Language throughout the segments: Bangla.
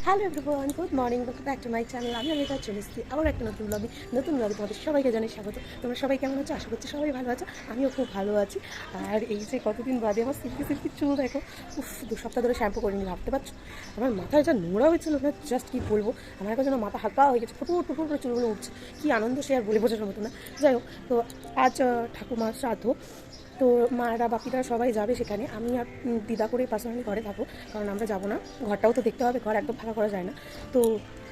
Hello everyone, good morning, welcome back to my channel. আমি অনিতা চলে এসেছি আবার একটা নতুন ব্লগে তোমাদের সবাইকে জানাই স্বাগত। তোমরা সবাই কেমন আছো? আশা করছি সবাই ভালো আছো, আমিও খুব ভালো আছি। আর এই যে কতদিন বাদে আমার সিল্কি চুল দেখো, 2 সপ্তাহ ধরে শ্যাম্পু করিনি, ভাবতে পারছো আমার মাথায় যা নোংরা হয়েছিল না, জাস্ট কী বলবো। আমার এখন যেন মাথা হালকা হয়ে গেছে, ফুটুর টুকুর করে চুলগুলো উঠছে, কী আনন্দ সে আর বলে বোঝানোর মতো না। যাই হোক, তো আজ ঠাকুমার শ্রাদ্ধ, তো মারা বাপিরা সবাই যাবে সেখানে। আমি আর দিদা করে পার্সোনালি ঘরে থাকবো, কারণ আমরা যাবো না, ঘরটাও তো দেখতে হবে, ঘর একদম ফাঁকা করা যায় না। তো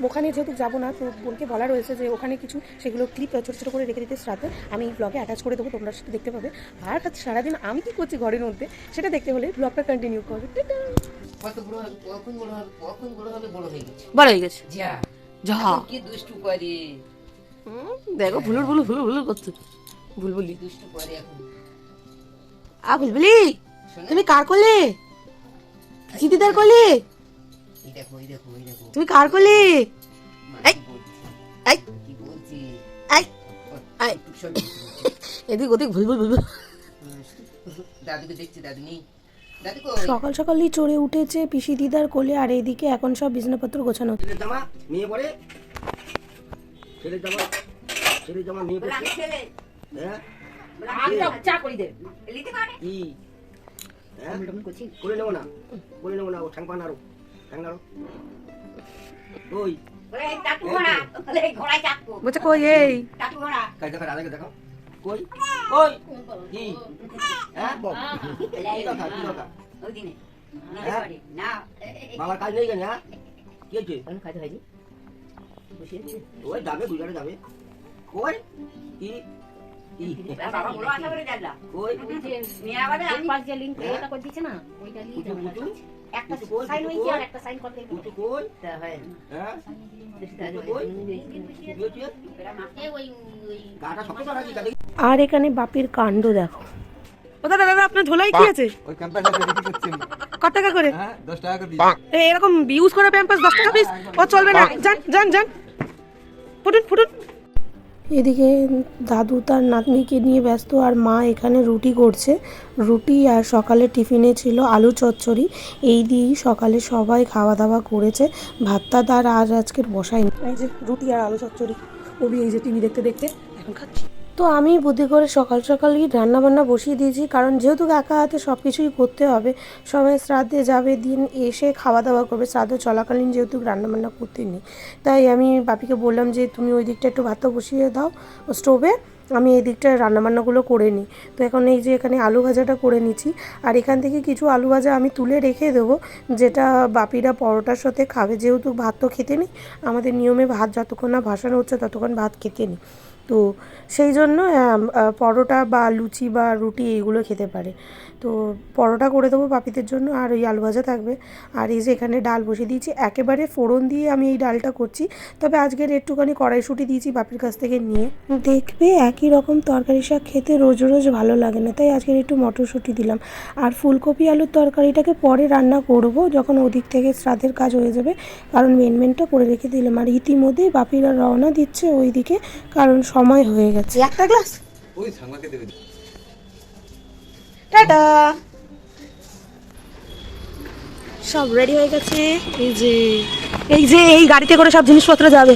ওখানে যেহেতু যাবো না, তো বোনকে বলা রয়েছে যে ওখানে কিছু সেগুলো ক্লিপ ছোটো ছোটো করে রেখে দিতে শ্রাদ্ধে আমি এই ব্লগে অ্যাটাচ করে দেবো, তোমরা সেটা দেখতে পাবে। আর সারাদিন আমি কী করছি ঘরের মধ্যে সেটা দেখতে হলে ব্লগটা কন্টিনিউ করবে। বড় হয়ে গেছে কি দুষ্টু করে, দেখো, ভুলুর ভুলু ভুলু ভুলু করছে, ভুলবুলি দুষ্টু করে এখন। ভুলবুলি তুমি কার করলে? দিদার করলে? এই দেখো, এই দেখো, এই দেখো, তুমি কার করলে? কি বলছি? এদিক ওদিক ভুলবুল ভুলবুল। দাদুকে দেখছি, দাদু নেই। সকাল সকালই চড়ে উঠেছে পিসি দিদার কোলে, আর এইদিকে এখন সব বিছানাপত্র গোছানো হচ্ছে। ছেলের জামা নিয়ে পড়ে, ছেলের জামা নিয়ে পড়ে। হ্যাঁ চা করে দে, লিতে পারে কি? হ্যাঁ করে নেবো না, করে নেবো না, ও ঠ্যাং পান আরো, ঠ্যাং আরো। ওই ওরে টাটু ঘোড়া, ওরে ঘোড়া চাকু বলছে কই এই টাটু ঘোড়া। কাজ দেখা আগে দেখো, কই ওই কি? হ্যাঁ কি কথা, কি কথা? ওই দিনে হ্যাঁ? না বাবার কাজ নেই কেন? হ্যাঁ কি হয়েছে? কোন কাজ হয়নি, বসে আছে ওই যাবে, গুজরাটে যাবে। কই কি কি? বাবা বড় আশা করে যাচ্লা কই নিয়ে আবার আমি পাঁচ যে লিংক এটা করে দিয়েছে না, ওইটা নিয়ে যাবে। একটা সাইন হইছে আর একটা সাইন করতে কুটু কই? তা হয় হ্যাঁ দাদু কই? কি হয়েছে? ওই গাটা শক্ত করা কি গাড়ি? আর এখানে বাপির কাণ্ড দেখো। ও দাদা দাদা, আপনার ঝোলাই কি আছে? ওই ক্যাম্পাসটা রেডি করছেন। কত টাকা করে? হ্যাঁ 10 টাকা করে দিই। এরকম ইউজ করা প্যাম্পাস 10 টাকা পিস, ও চলবে না। যান যান যান, ফুটুন ফুটুন। এদিকে দাদু তার নাতনিকে নিয়ে ব্যস্ত, আর মা এখানে রুটি করছে। রুটি আর সকালে টিফিনে ছিল আলু চচ্চড়ি, এই দিয়েই সকালে সবাই খাওয়া দাওয়া করেছে। ভাতটা তার আজকের বসায়নি। এই যে রুটি আর আলু চচ্চড়ি, ওবি এই যে টিভি দেখতে দেখতে এখন খাচ্ছি। তো আমি বুদ্ধি করে সকাল সকালই রান্নাবান্না বসিয়ে দিয়েছি, কারণ যেহেতু একা হাতে সব কিছুই করতে হবে। সবাই শ্রাদ্ধে যাবে, দিন এসে খাওয়া দাওয়া করবে, শ্রাদ্ধ চলাকালীন যেহেতু রান্নাবান্না করতে নেই। তাই আমি বাপিকে বললাম যে তুমি ওই দিকটা একটু ভাতটা বসিয়ে দাও স্টোভে, আমি এই দিকটা রান্নাবান্নাগুলো করে নিই। তো এখন এই যে এখানে আলু ভাজাটা করে নিচ্ছি, আর এখান থেকে কিছু আলু ভাজা আমি তুলে রেখে দেবো, যেটা বাপিরা পরোটার সাথে খাবে। যেহেতু ভাত তো খেতে নেই, আমাদের নিয়মে ভাত যতক্ষণ না ভাসানো হচ্ছে ততক্ষণ ভাত খেতে নেই। তো সেই জন্য পরোটা বা লুচি বা রুটি এইগুলো খেতে পারে। তো পরোটা করে দেবো বাপিদের জন্য, আর ওই আলু ভাজা থাকবে। আর এই যে এখানে ডাল বসিয়ে দিয়েছি, একেবারে ফোড়ন দিয়ে আমি এই ডালটা করছি। তবে আজকের একটুখানি কড়াইশুঁটি দিয়েছি বাপির কাছ থেকে নিয়ে। দেখবে একই রকম তরকারি শাক খেতে রোজ রোজ ভালো লাগে না, তাই আজকের একটু মটরশুঁটি দিলাম। আর ফুলকপি আলুর তরকারিটাকে পরে রান্না করব, যখন ওদিক থেকে শ্রাদ্ধের কাজ হয়ে যাবে, কারণ মেনটা করে রেখে দিলাম। আর ইতিমধ্যেই বাপিরা রওনা দিচ্ছে ওই দিকে, কারণ সময় হয়ে গেছে। একটা গ্লাস ওই সাংমাকে দেবে। টাটা, সব রেডি হয়ে গেছে। এই যে এই গাড়িতে করে সব জিনিসপত্র যাবে,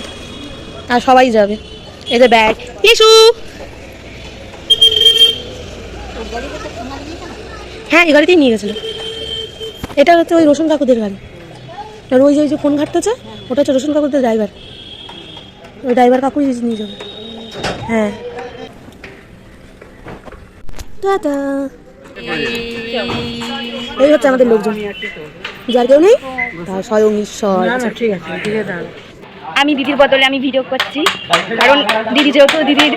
আর সবাই যাবে। এই যে ব্যাগ, ইস্যু। হ্যাঁ, এই গাড়িতেই নিয়ে গেছিল। এটা হচ্ছে ওই রোশন কাকুদের গাড়ি, আর ওই যে ফোন ঘাটতেছে ওটা হচ্ছে রোশন কাকুদের ড্রাইভার। ওই ড্রাইভার কাকুই নিয়ে যাবে। হ্যাঁ, টাটা। এই হচ্ছে আমাদের লোকজন, যার কেউ নেই তার স্বয়ং ঈশ্বর। ঠিক আছে, ঠিক আছে। আমি দিদির বদলে আমি ভিডিও করছি, কারণ দিদি যেহেতু দিদির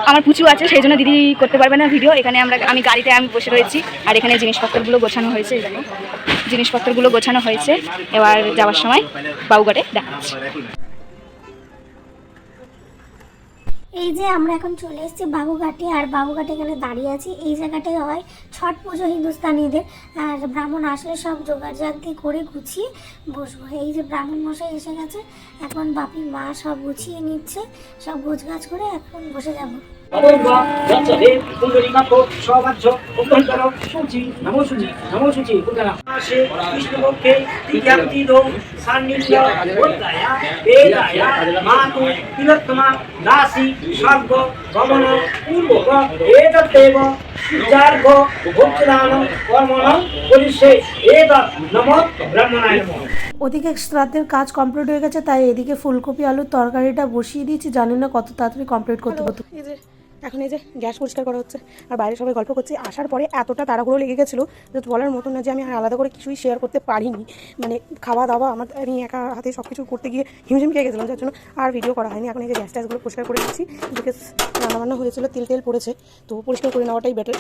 আমার পুচু আছে, সেই জন্য দিদি করতে পারবে না ভিডিও। এখানে আমি গাড়িতে আমি বসে রয়েছি, আর এখানে জিনিসপত্রগুলো গোছানো হয়েছে। এখানে জিনিসপত্রগুলো গোছানো হয়েছে, এবার যাওয়ার সময় বাবুঘাটে দেখাচ্ছি। এই যে আমরা এখন চলে এসেছি বাবুঘাটে, আর বাবুঘাটে এখানে দাঁড়িয়ে আছি। এই জায়গাটায় হয় ছট পুজো হিন্দুস্তানিদের, আর ব্রাহ্মণ আসলে সব জোগাড়জান্তি করে গুছিয়ে বসবো। এই যে ব্রাহ্মণ মশাই এসে গেছে, এখন বাপি মা সব গুছিয়ে নিচ্ছে, সব গোছগাছ করে এখন বসে যাব। অবৈবা যৎসদেব কুণ্ডলিকাক্ষ সবাহ্য অভ্যন্তর সূচি নমো সূচি নমো সূচি কুণ্ডলা মাসে কৃষ্ণপক্ষে তৃতীয়াপ্তিদো সান্নিধ্য অধ্যায়া বেদায়া মাতু তিলোত্তমা দাসী স্বর্গ গমন পূর্বক এতদেব সূর্যার্ঘ ভোক্তদান কর্মণ করিষ্যে এতৎ নমো ব্রহ্মণায় নমঃ। ওদিকে শ্রাদ্ধের কাজ কমপ্লিট হয়ে গেছে, তাই এদিকে ফুলকপি আলুর তরকারিটা বসিয়ে দিয়েছি। জানি না কত তাড়াতাড়ি কমপ্লিট করতে হতো। এই যে এখন এই যে গ্যাস পরিষ্কার করা হচ্ছে আর বাইরে সবাই গল্প করছে। আসার পরে এতটা তাড়াহুড়ো লেগে গেছিলো যে বলার মতন না, যে আমি আর আলাদা করে কিছুই শেয়ার করতে পারিনি। মানে খাওয়া দাওয়া আমি একা হাতে সব কিছু করতে গিয়ে হিমঝিম খেয়ে গেছিলাম, যার জন্য আর ভিডিও করা হয়নি। এখন এই যে গ্যাস ট্যাসগুলো পরিষ্কার করে দিচ্ছি, বিকজ রান্নাবান্না হয়েছিল, তেল তেল পড়েছে, তো পরিষ্কার করে নেওয়াটাই বেটার।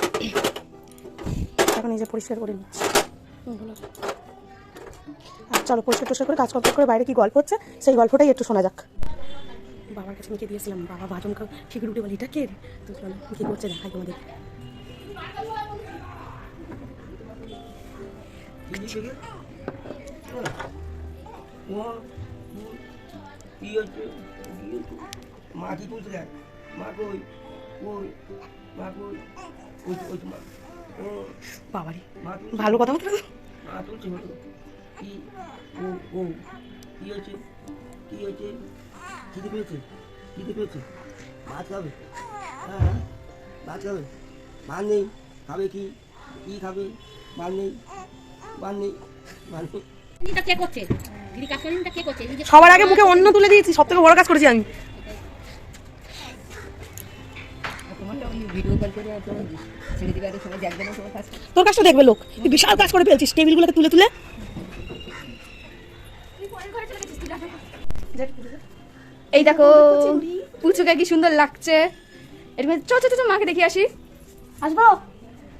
এখন এই যে পরিষ্কার করে নিচ্ছি। চলো পরিষ্কার টরিষ্কার করে কাজ কমপ্লিট করে বাইরে কি গল্প হচ্ছে সেই গল্পটাই একটু শোনা যাক। বাবার কাছে নিয়ে দিয়েছিলাম, বাবা ভাজন ঠিক রুটে বলি এটা কে, তো চলো কী করছে দেখাই তোমাদের। মা কি তুলছে দেখ, মা কই কই মা কই ওই ওই তোমার বাবারে মা ভালো কথা বলতে মা তুলছে হতো কি ও ও কি হয়েছে কি হয়েছে খিদে পেয়েছে খিদে পেয়েছে ভাত খাবে, হ্যাঁ ভাত খাবে, ভাত নেই খাবে কি কি খাবে, ভাত নেই ভাত নেই ভাত নেই। কে করছে দিদি কাজ করেন কে করছে সবার আগে মুখে অন্ন তুলে দিয়েছি, সব থেকে বড় কাজ করেছি আমি। ভিডিও কল করে ছেড়ে দিবে সময় দেখবে না তোমার কাজ। তোর কাজটা দেখবে লোক, তুই বিশাল কাজ করে ফেলছিস টেবিলগুলোকে তুলে তুলে। এই দেখো পুচুকে কি সুন্দর লাগছে। এরকম চ চ চ মাকে দেখি আসি। আসবো,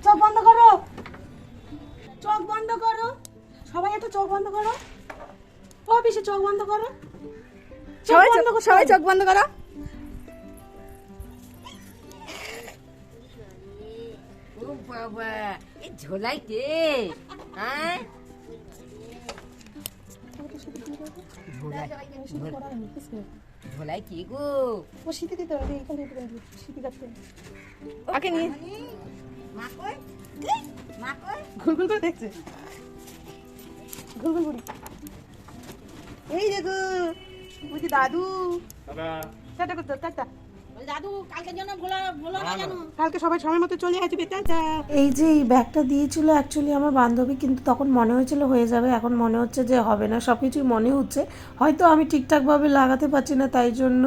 চোখ বন্ধ করো, চোখ বন্ধ করো, সবাই একটু চোখ বন্ধ করো, ও পিসে চোখ বন্ধ করো, সবাই চোখ বন্ধ করো। ও বাবা এই ঝোলাই কে হ্যাঁ ঝোলাই কি গো ও শীতে দিতে হবে, এখানে শীতে কাটতে ওকে নিয়ে মা কই মা কই ঘুরঘুর করে দেখছে, ঘুরঘুর করি। এই দেখো বুঝি দাদু টাটা করতে টাটা। দাদু কালকে জন্য ভুলো না জানো কালকে সবাই সময় মতো চলে আসবে টাটা। এই যে এই ব্যাগটা দিয়েছিল অ্যাকচুয়ালি আমার বান্ধবী, কিন্তু তখন মনে হয়েছিল হয়ে যাবে, এখন মনে হচ্ছে যে হবে না। সব কিছুই মনে হচ্ছে হয়তো আমি ঠিকঠাকভাবে লাগাতে পারছি না, তাই জন্য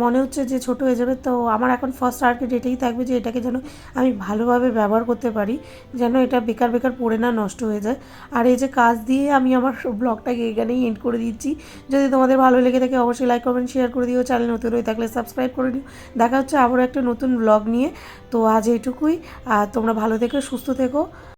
মনে হচ্ছে যে ছোট হয়ে যাবে। তো আমার এখন ফার্স্ট টার্গেট এটাই থাকবে যে এটাকে যেন আমি ভালোভাবে ব্যবহার করতে পারি, যেন এটা বেকার বেকার পড়ে না নষ্ট হয়ে যায়। আর এই যে কাজ দিয়ে আমি আমার ব্লগটাকে এখানেই এন্ড করে দিচ্ছি। যদি তোমাদের ভালো লেগে থাকে অবশ্যই লাইক কমেন্ট শেয়ার করে দিও, চ্যানেল নতুন হয়ে থাকলে সাবস্ক্রাইব করে দিও। দেখা হচ্ছে আবারও একটা নতুন ব্লগ নিয়ে। তো আজ এইটুকুই, আর তোমরা ভালো থেকো, সুস্থ থেকো।